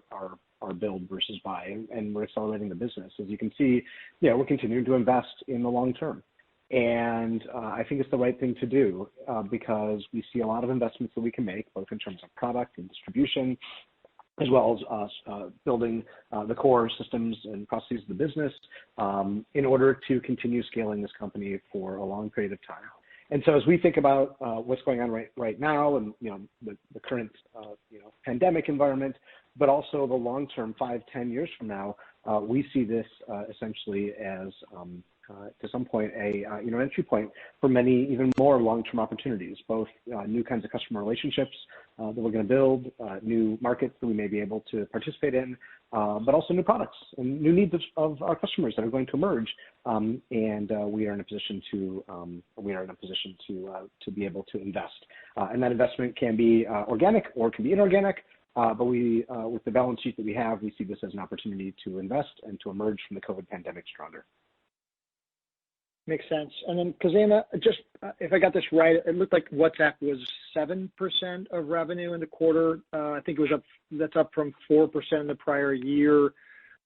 build versus buy, and we're accelerating the business. As you can see, we're continuing to invest in the long term. And I think it's the right thing to do because we see a lot of investments that we can make, both in terms of product and distribution, as well as us building the core systems and processes of the business in order to continue scaling this company for a long period of time. And so as we think about what's going on right now and the current pandemic environment, but also the long term, 5-10 years from now, we see this essentially as to some point a entry point for many even more long-term opportunities, both new kinds of customer relationships that we're going to build, new markets that we may be able to participate in, but also new products and new needs of our customers that are going to emerge. And we are in a position to be able to invest. And that investment can be organic or it can be inorganic. But we, with the balance sheet that we have, we see this as an opportunity to invest and to emerge from the COVID pandemic stronger. Makes sense. And then, Khozema, just if I got this right, it looked like WhatsApp was 7% of revenue in the quarter. I think it was up. That's up from 4% in the prior year.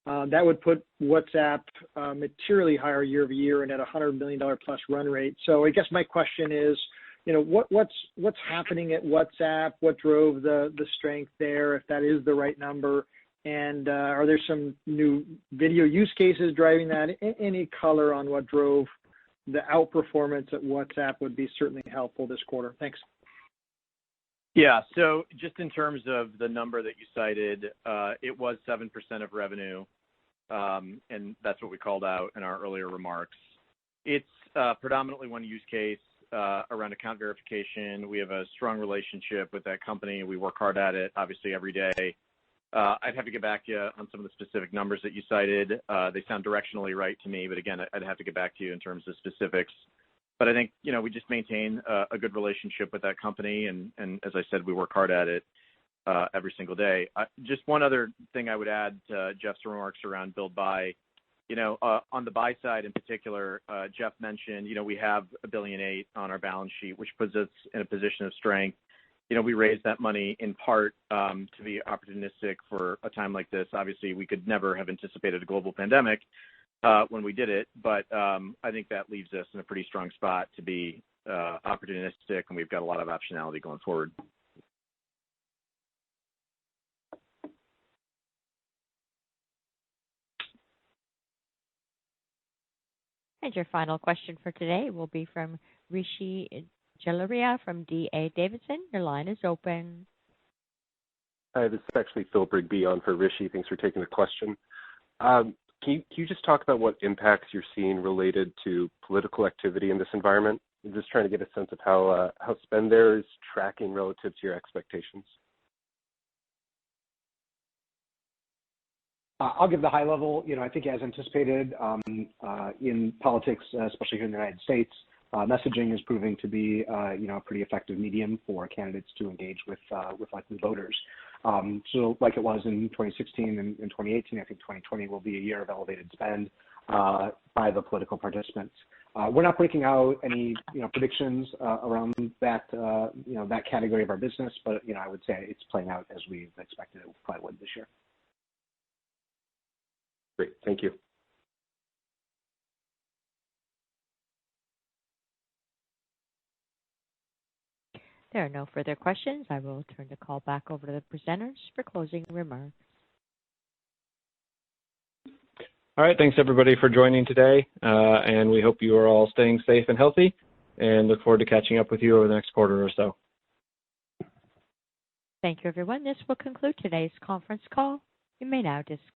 That would put WhatsApp materially higher year over year and at $100 million plus run rate. So I guess my question is, what's happening at WhatsApp? What drove the strength there, if that is the right number? And are there some new video use cases driving that? Any color on what drove the outperformance at WhatsApp would be certainly helpful this quarter. Thanks. Yeah, so just in terms of the number that you cited, it was 7% of revenue, and that's what we called out in our earlier remarks. It's predominantly one use case around account verification. We have a strong relationship with that company. We work hard at it, obviously, every day. I'd have to get back to you on some of the specific numbers that you cited. They sound directionally right to me, but again, I'd have to get back to you in terms of specifics. But I think, we just maintain a good relationship with that company, and as I said, we work hard at it every single day. Just one other thing I would add to Jeff's remarks around build buy. On the buy side in particular, Jeff mentioned, we have $1.8 billion on our balance sheet, which puts us in a position of strength. We raised that money in part to be opportunistic for a time like this. Obviously, we could never have anticipated a global pandemic when we did it, but I think that leaves us in a pretty strong spot to be opportunistic, and we've got a lot of optionality going forward. And your final question for today will be from Rishi Jaluria from D.A. Davidson. Your line is open. Hi, this is actually Phil Brigby on for Rishi. Thanks for taking the question. Can you just talk about what impacts you're seeing related to political activity in this environment? I'm just trying to get a sense of how spend there is tracking relative to your expectations. I'll give the high level. I think as anticipated in politics, especially here in the United States, messaging is proving to be a pretty effective medium for candidates to engage with likely voters. So like it was in 2016 and 2018, I think 2020 will be a year of elevated spend by the political participants. We're not breaking out any predictions around that that category of our business, but I would say it's playing out as we expected it probably would this year. Great, thank you. There are no further questions. I will turn the call back over to the presenters for closing remarks. All right, thanks everybody for joining today, and we hope you are all staying safe and healthy, and look forward to catching up with you over the next quarter or so. Thank you, everyone. This will conclude today's conference call. You may now disconnect.